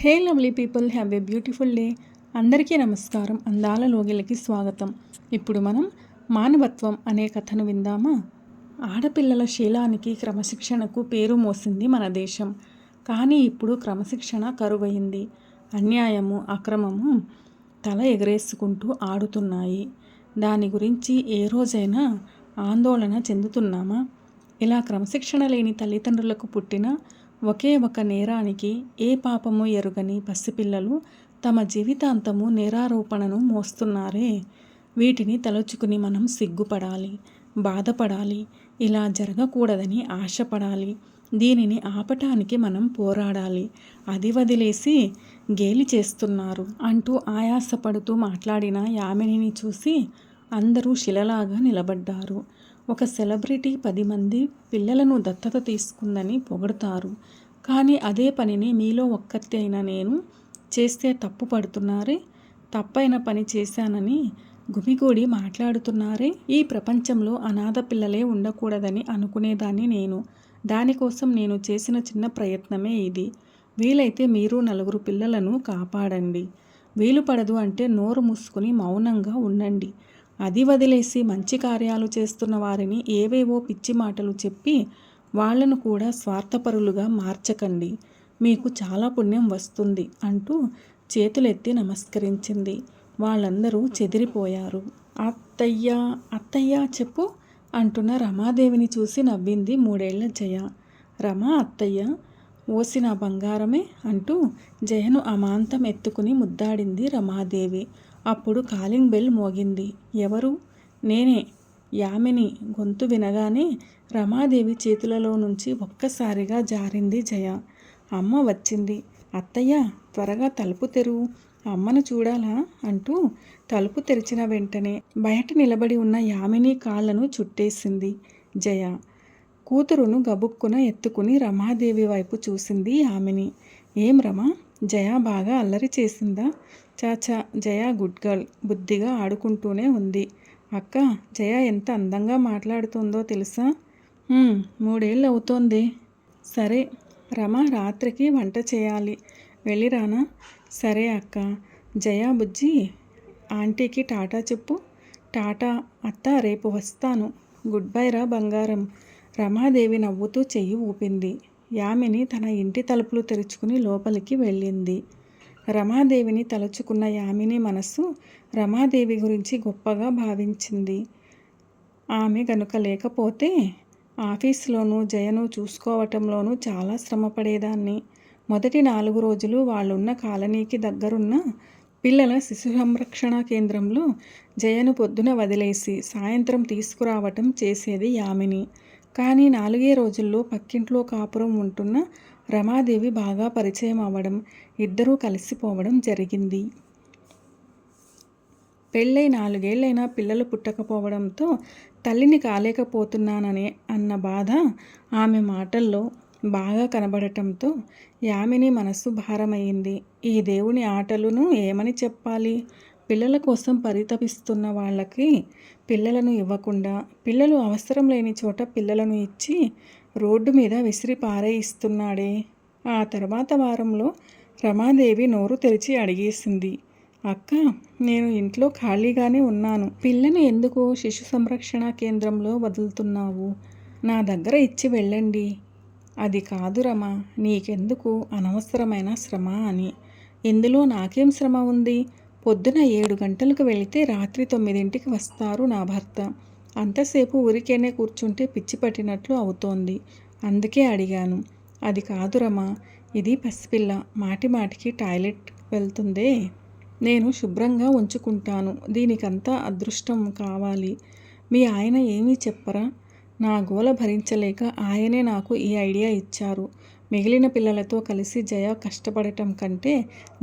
Hey lovely people, have a beautiful day. అందరికీ నమస్కారం. అందాల లోగిలకి స్వాగతం. ఇప్పుడు మనం మానవత్వం అనే కథను విందామా? ఆడపిల్లల శీలానికి క్రమశిక్షణకు పేరు మోసింది మన దేశం. కానీ ఇప్పుడు క్రమశిక్షణ కరువైంది. అన్యాయము, అక్రమము తల ఎగరేసుకుంటూ ఆడుతున్నాయి. దాని గురించి ఏ రోజైనా ఆందోళన చెందుతున్నామా? ఇలా క్రమశిక్షణ లేని తల్లిదండ్రులకు పుట్టిన ఒకే ఒక నేరానికి ఏ పాపము ఎరుగని పసిపిల్లలు తమ జీవితాంతము నేరారోపణను మోస్తున్నారే. వీటిని తలుచుకుని మనం సిగ్గుపడాలి, బాధపడాలి. ఇలా జరగకూడదని ఆశపడాలి. దీనిని ఆపటానికి మనం పోరాడాలి. అది వదిలేసి గేలి చేస్తున్నారు అంటూ ఆయాసపడుతూ మాట్లాడిన యామినిని చూసి అందరూ శిలలాగా నిలబడ్డారు. ఒక సెలబ్రిటీ 10 మంది పిల్లలను దత్తత తీసుకుందని పొగడతారు. కానీ అదే పనిని మీలో ఒక్కతి అయిన నేను చేస్తే తప్పు పడుతున్నారే. తప్పైన పని చేశానని గుమిగూడి మాట్లాడుతున్నారే. ఈ ప్రపంచంలో అనాథ పిల్లలే ఉండకూడదని అనుకునేదాన్ని నేను. దానికోసం నేను చేసిన చిన్న ప్రయత్నమే ఇది. వీలైతే మీరు 4 పిల్లలను కాపాడండి. వీలు పడదు అంటే నోరు మూసుకుని మౌనంగా ఉండండి. అది వదిలేసి మంచి కార్యాలు చేస్తున్న వారిని ఏవేవో పిచ్చి మాటలు చెప్పి వాళ్లను కూడా స్వార్థపరులుగా మార్చకండి. మీకు చాలా పుణ్యం వస్తుంది అంటూ చేతులెత్తి నమస్కరించింది. వాళ్ళందరూ చెదిరిపోయారు. అత్తయ్య అత్తయ్య చెప్పు అంటున్న రమాదేవిని చూసి నవ్వింది 3 ఏళ్ల జయ. రమా అత్తయ్య, ఓసి నా బంగారమే అంటూ జయను అమాంతం ఎత్తుకుని ముద్దాడింది రమాదేవి. అప్పుడు కాలింగ్ బెల్ మోగింది. ఎవరు? నేనే, యామిని గొంతు వినగానే రమాదేవి చేతులలో నుంచి ఒక్కసారిగా జారింది జయ. అమ్మ వచ్చింది. అత్తయ్య త్వరగా తలుపు తెరువు, అమ్మను చూడాలా అంటూ తలుపు తెరిచిన వెంటనే బయట నిలబడి ఉన్న యామిని కాళ్లను చుట్టేసింది జయ. కూతురును గబుక్కున ఎత్తుకుని రమాదేవి వైపు చూసింది యామిని. ఏం రమా, జయ బాగా అల్లరి చేసిందా? చాచా, జయ గుడ్ గర్ల్, బుద్ధిగా ఆడుకుంటూనే ఉంది. అక్క, జయ ఎంత అందంగా మాట్లాడుతుందో తెలుసా? 3 ఏళ్ళు అవుతోంది. సరే రమ, రాత్రికి వంట చేయాలి, వెళ్ళిరానా? సరే అక్క. జయ బుజ్జి, ఆంటీకి టాటా చెప్పు. టాటా అత్త, రేపు వస్తాను. గుడ్ బై రా బంగారం. రమాదేవి నవ్వుతూ చెయ్యి ఊపింది. యామిని తన ఇంటి తలుపులు తెరుచుకుని లోపలికి వెళ్ళింది. రమాదేవిని తలుచుకున్న యామిని మనసు రమాదేవి గురించి గొప్పగా భావించింది. ఆమె గనుక లేకపోతే ఆఫీసులోనూ జయను చూసుకోవటంలోనూ చాలా శ్రమపడేదాన్ని. మొదటి 4 రోజులు వాళ్ళున్న కాలనీకి దగ్గరున్న పిల్లల శిశు సంరక్షణ కేంద్రంలో జయను పొద్దున వదిలేసి సాయంత్రం తీసుకురావటం చేసేది యామిని. కానీ 4 రోజుల్లో పక్కింట్లో కాపురం ఉంటున్న రమాదేవి బాగా పరిచయం అవ్వడం, ఇద్దరూ కలిసిపోవడం జరిగింది. పెళ్ళై 4 ఏళ్ళైనా పిల్లలు పుట్టకపోవడంతో తల్లిని కాలేకపోతున్నాననే అన్న బాధ ఆమె మాటల్లో బాగా కనబడటంతో యామిని మనస్సు భారమైంది. ఈ దేవుని ఆటలును ఏమని చెప్పాలి? పిల్లల కోసం పరితపిస్తున్న వాళ్ళకి పిల్లలను ఇవ్వకుండా, పిల్లలు అవసరం లేని చోట పిల్లలను ఇచ్చి రోడ్డు మీద విసిరి పారేయిస్తున్నాడే. ఆ తర్వాత వారంలో రమాదేవి నోరు తెరిచి అడిగేసింది. అక్క, నేను ఇంట్లో ఖాళీగానే ఉన్నాను. పిల్లను ఎందుకు శిశు సంరక్షణ కేంద్రంలో వదులుతున్నావు? నా దగ్గర ఇచ్చి వెళ్ళండి. అది కాదు రమా, నీకెందుకు అనవసరమైన శ్రమ అని. ఇందులో నాకేం శ్రమ ఉంది? పొద్దున 7 గంటలకు వెళితే రాత్రి 9ంటికి వస్తారు నా భర్త. అంతసేపు ఊరికేనే కూర్చుంటే పిచ్చి పట్టినట్లు అవుతోంది. అందుకే అడిగాను. అది కాదు రమా, ఇది పసిపిల్ల, మాటి మాటికి టాయిలెట్ వెళ్తుందే. నేను శుభ్రంగా ఉంచుకుంటాను. దీనికంతా అదృష్టం కావాలి. మీ ఆయన ఏమీ చెప్పరా? నా గోల భరించలేక ఆయనే నాకు ఈ ఐడియా ఇచ్చారు. మిగిలిన పిల్లలతో కలిసి జయ కష్టపడటం కంటే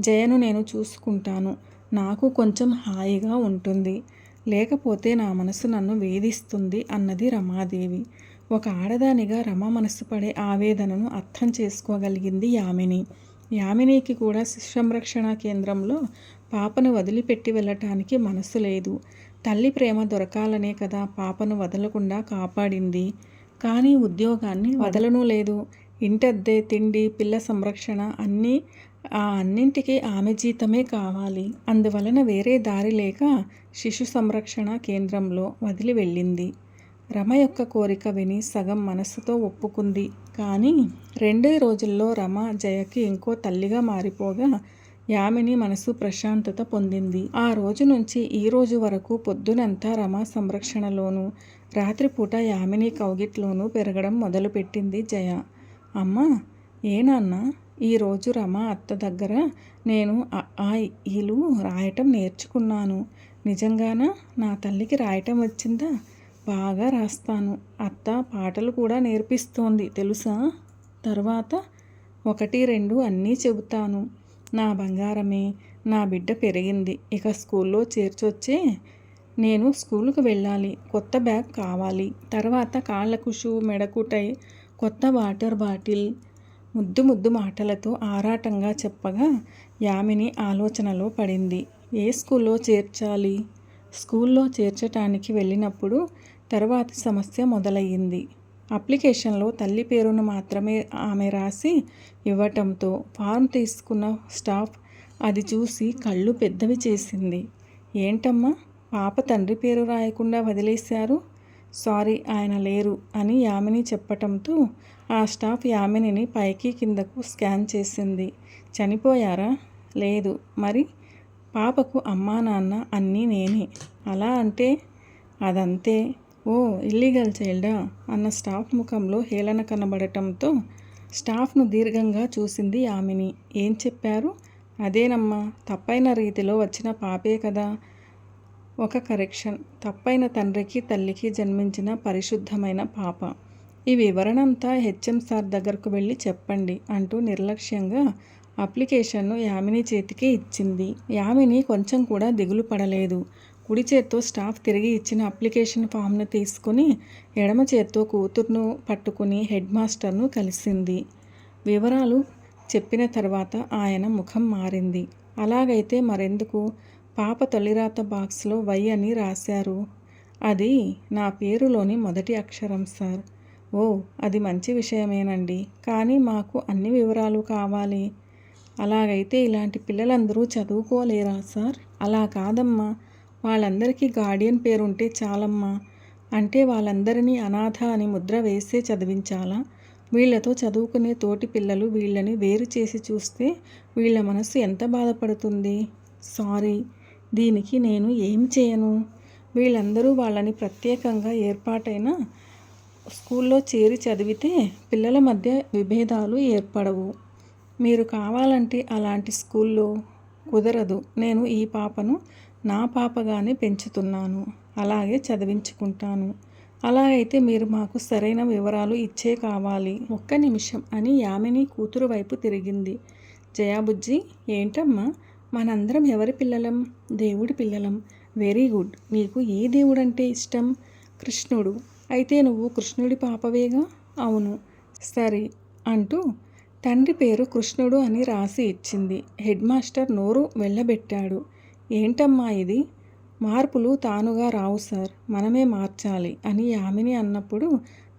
జయను నేను చూసుకుంటాను. నాకు కొంచెం హాయిగా ఉంటుంది. లేకపోతే నా మనసు నన్ను వేధిస్తుంది అన్నది రమాదేవి. ఒక ఆడదానిగా రమ మనసు పడే ఆవేదనను అర్థం చేసుకోగలిగింది యామిని. యామినికి కూడా శిశు సంరక్షణ కేంద్రంలో పాపను వదిలిపెట్టి వెళ్ళటానికి మనసు లేదు. తల్లి ప్రేమ దొరకాలనే కదా పాపను వదలకుండా కాపాడింది. కానీ ఉద్యోగాన్ని వదలనూ లేదు. ఇంటద్దె, తిండి, పిల్ల సంరక్షణ అన్నీ ఆ అన్నింటికీ ఆమె జీతమే కావాలి. అందువలన వేరే దారి లేక శిశు సంరక్షణ కేంద్రంలో వదిలి వెళ్ళింది. రమ యొక్క కోరిక విని సగం మనస్సుతో ఒప్పుకుంది. కానీ 2 రోజుల్లో రమ జయకి ఇంకో తల్లిగా మారిపోగా యామిని మనసు ప్రశాంతత పొందింది. ఆ రోజు నుంచి ఈ రోజు వరకు పొద్దునంతా రమ సంరక్షణలోనూ, రాత్రిపూట యామిని కౌగిట్లోనూ పెరగడం మొదలుపెట్టింది జయ. అమ్మా, ఏ నాన్న, ఈరోజు రమ అత్త దగ్గర నేను ఆ ఈలు రాయటం నేర్చుకున్నాను. నిజంగానా? నా తల్లికి రాయటం వచ్చిందా? బాగా రాస్తాను. అత్త పాటలు కూడా నేర్పిస్తోంది తెలుసా? తర్వాత 1, 2 అన్నీ చెబుతాను. నా బంగారమే, నా బిడ్డ పెరిగింది. ఇక స్కూల్లో చేర్చొచ్చే. నేను స్కూలుకు వెళ్ళాలి. కొత్త బ్యాగ్ కావాలి. తర్వాత కాళ్లకు షూ, మెడకు టై, కొత్త వాటర్ బాటిల్. ముద్దు ముద్దు మాటలతో ఆరాటంగా చెప్పగా యామిని ఆలోచనలో పడింది. ఏ స్కూల్లో చేర్చాలి? స్కూల్లో చేర్చటానికి వెళ్ళినప్పుడు తర్వాతి సమస్య మొదలయ్యింది. అప్లికేషన్లో తల్లి పేరును మాత్రమే ఆమె రాసి ఇవ్వటంతో ఫారం తీసుకున్న స్టాఫ్ అది చూసి కళ్ళు పెద్దవి చేసింది. ఏంటమ్మా, పాప తండ్రి పేరు రాయకుండా వదిలేశారు? సారీ, ఆయన లేరు అని యామిని చెప్పటంతో ఆ స్టాఫ్ యామినిని పైకి కిందకు స్కాన్ చేసింది. చనిపోయారా? లేదు. మరి? పాపకు అమ్మా నాన్న అన్నీ నేనే. అలా అంటే? అదంతే. ఓ, ఇల్లీగల్ చైల్డా అన్న స్టాఫ్ ముఖంలో హేళన కనబడటంతో స్టాఫ్ను దీర్ఘంగా చూసింది యామిని. ఏం చెప్పారు? అదేనమ్మా, తప్పైన రీతిలో వచ్చిన పాపే కదా. ఒక కరెక్షన్. తప్పైన తండ్రికి తల్లికి జన్మించిన పరిశుద్ధమైన పాప. ఈ వివరణంతా హెచ్ఎం సార్ దగ్గరకు వెళ్ళి చెప్పండి అంటూ నిర్లక్ష్యంగా అప్లికేషన్ను యామిని చేతికి ఇచ్చింది. యామిని కొంచెం కూడా దిగులు పడలేదు. కుడి చేత్తో స్టాఫ్ తిరిగి ఇచ్చిన అప్లికేషన్ ఫామ్ను తీసుకుని ఎడమ చేత్తో కూతుర్ను పట్టుకుని హెడ్ మాస్టర్ను కలిసింది. వివరాలు చెప్పిన తర్వాత ఆయన ముఖం మారింది. అలాగైతే మరెందుకు పాప తొలిరాత బాక్స్లో వై అని రాశారు? అది నా పేరులోని మొదటి అక్షరం సార్. ఓ, అది మంచి విషయమేనండి. కానీ మాకు అన్ని వివరాలు కావాలి. అలాగైతే ఇలాంటి పిల్లలందరూ చదువుకోలేరా సార్? అలా కాదమ్మా, వాళ్ళందరికీ గార్డియన్ పేరుంటే చాలమ్మా. అంటే వాళ్ళందరినీ అనాథ అని ముద్ర వేసే చదివించాలా? వీళ్లతో చదువుకునే తోటి పిల్లలు వీళ్ళని వేరు చేసి చూస్తే వీళ్ళ మనసు ఎంత బాధపడుతుంది? సారీ, దీనికి నేను ఏం చేయను. వీళ్ళందరూ వాళ్ళని ప్రత్యేకంగా ఏర్పాటైన స్కూల్లో చేరి చదివితే పిల్లల మధ్య విభేదాలు ఏర్పడవు. మీరు కావాలంటే అలాంటి స్కూల్లో కుదరదు. నేను ఈ పాపను నా పాపగానే పెంచుతున్నాను. అలాగే చదివించుకుంటాను. అలా అయితే మీరు మాకు సరైన వివరాలు ఇచ్చే కావాలి. 1 నిమిషం అని యామిని కూతురు వైపు తిరిగింది. జయాబుజ్జి, ఏంటమ్మా, మనందరం ఎవరి పిల్లలం? దేవుడి పిల్లలం. Very good. నీకు ఏ దేవుడంటే ఇష్టం? కృష్ణుడు. అయితే నువ్వు కృష్ణుడి పాపవేగా? అవును. సరే అంటూ తండ్రి పేరు కృష్ణుడు అని రాసి ఇచ్చింది. హెడ్ మాస్టర్ నోరు వెళ్ళబెట్టాడు. ఏంటమ్మా ఇది? మార్పులు తానుగా రావు సార్, మనమే మార్చాలి అని యామిని అన్నప్పుడు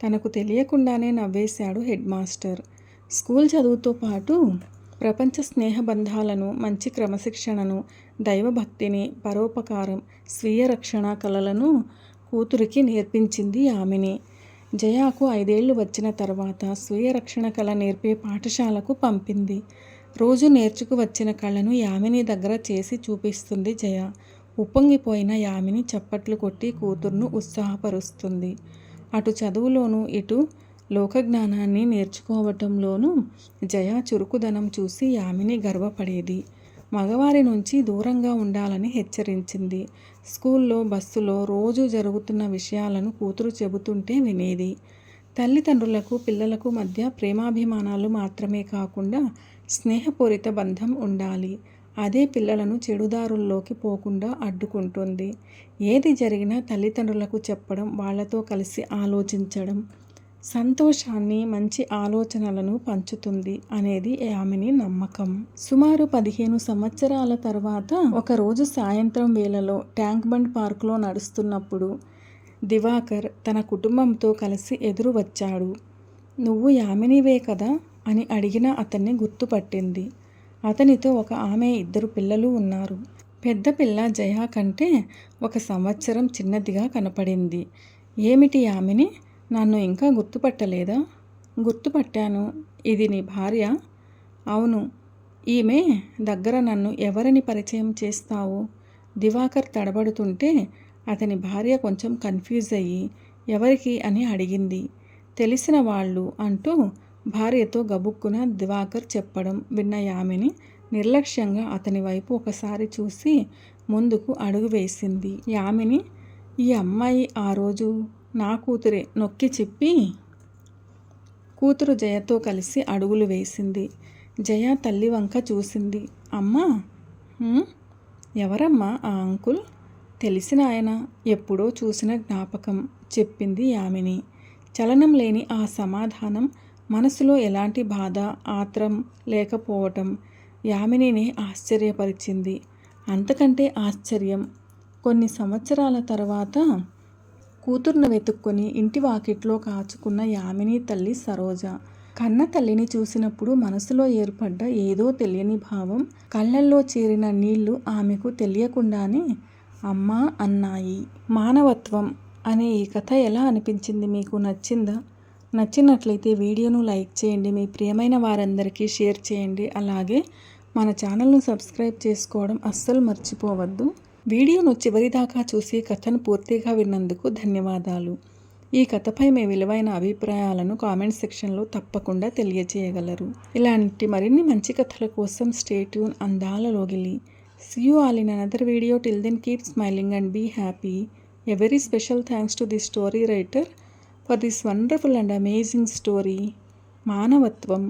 తనకు తెలియకుండానే నవ్వేశాడు హెడ్ మాస్టర్. స్కూల్ చదువుతో పాటు ప్రపంచ స్నేహబంధాలను, మంచి క్రమశిక్షణను, దైవభక్తిని, పరోపకారం, స్వీయ రక్షణ కళలను కూతురికి నేర్పించింది యామిని. జయాకు 5 ఏళ్లు వచ్చిన తర్వాత స్వీయ రక్షణ కళ నేర్పే పాఠశాలకు పంపింది. రోజు నేర్చుకు వచ్చిన కళను యామిని దగ్గర చేసి చూపిస్తుంది జయ. ఉప్పొంగిపోయిన యామిని చప్పట్లు కొట్టి కూతుర్ను ఉత్సాహపరుస్తుంది. అటు చదువులోనూ ఇటు లోకజ్ఞానాన్ని నేర్చుకోవటంలోనూ జయ చురుకుదనం చూసి యామిని గర్వపడేది. మగవారి నుంచి దూరంగా ఉండాలని హెచ్చరించింది. స్కూల్లో, బస్సులో రోజు జరుగుతున్న విషయాలను కూతురు చెబుతుంటే వినేది. తల్లిదండ్రులకు పిల్లలకు మధ్య ప్రేమాభిమానాలు మాత్రమే కాకుండా స్నేహపూరిత బంధం ఉండాలి. అదే పిల్లలను చెడుదారుల్లోకి పోకుండా అడ్డుకుంటుంది. ఏది జరిగినా తల్లిదండ్రులకు చెప్పడం, వాళ్లతో కలిసి ఆలోచించడం సంతోషాన్ని, మంచి ఆలోచనలను పంచుతుంది అనేది యామిని నమ్మకం. సుమారు 15 సంవత్సరాల తర్వాత ఒకరోజు సాయంత్రం వేళలో ట్యాంక్ బండ్ పార్కులో నడుస్తున్నప్పుడు దివాకర్ తన కుటుంబంతో కలిసి ఎదురు వచ్చాడు. నువ్వు యామినివే కదా అని అడిగిన అతన్ని గుర్తుపట్టింది. అతనితో ఒక ఆమె 2 పిల్లలు ఉన్నారు. పెద్ద పిల్ల జయ కంటే 1 సంవత్సరం చిన్నదిగా కనపడింది. ఏమిటి యామిని, నన్ను ఇంకా గుర్తుపట్టలేదా? గుర్తుపట్టాను. ఇది నీ భార్య? అవును. ఈమె దగ్గర నన్ను ఎవరని పరిచయం చేస్తావు? దివాకర్ తడబడుతుంటే అతని భార్య కొంచెం కన్ఫ్యూజ్ అయ్యి ఎవరికి అని అడిగింది. తెలిసిన వాళ్ళు అంటూ భార్యతో గబుక్కున దివాకర్ చెప్పడం విన్న యామిని నిర్లక్ష్యంగా అతని వైపు ఒకసారి చూసి ముందుకు అడుగు వేసింది. యామిని, ఈ అమ్మాయి ఆ రోజు నా కూతురే నొక్కి చెప్పి కూతురు జయతో కలిసి అడుగులు వేసింది. జయ తల్లి వంక చూసింది. అమ్మా. ఎవరమ్మా ఆ అంకుల్? తెలిసిన ఆయన, ఎప్పుడో చూసిన జ్ఞాపకం చెప్పింది యామిని. చలనం లేని ఆ సమాధానం మనసులో ఎలాంటి బాధ, ఆత్రం లేకపోవటం యామినిని ఆశ్చర్యపరిచింది. అంతకంటే ఆశ్చర్యం, కొన్ని సంవత్సరాల తర్వాత కూతుర్ను వెతుక్కొని ఇంటి వాకిట్లో కాచుకున్న యామిని తల్లి సరోజ. కన్న తల్లిని చూసినప్పుడు మనసులో ఏర్పడ్డ ఏదో తెలియని భావం కళ్ళల్లో చేరిన నీళ్లు ఆమెకు తెలియకుండానే అమ్మా అన్నాయి. మానవత్వం అనే ఈ కథ ఎలా అనిపించింది మీకు? నచ్చిందా? నచ్చినట్లయితే వీడియోను లైక్ చేయండి, మీ ప్రియమైన వారందరికీ షేర్ చేయండి. అలాగే మన ఛానల్ను సబ్స్క్రైబ్ చేసుకోవడం అస్సలు మర్చిపోవద్దు. వీడియోను చివరిదాకా చూసి కథను పూర్తిగా విన్నందుకు ధన్యవాదాలు. ఈ కథపై మీ విలువైన అభిప్రాయాలను కామెంట్ సెక్షన్లో తప్పకుండా తెలియజేయగలరు. ఇలాంటి మరిన్ని మంచి కథల కోసం స్టే ట్యూన్ అందాల లోగిలి. See you all in another video. Till then, keep smiling and be happy. A very special thanks to the story writer for this wonderful and amazing story. మానవత్వం.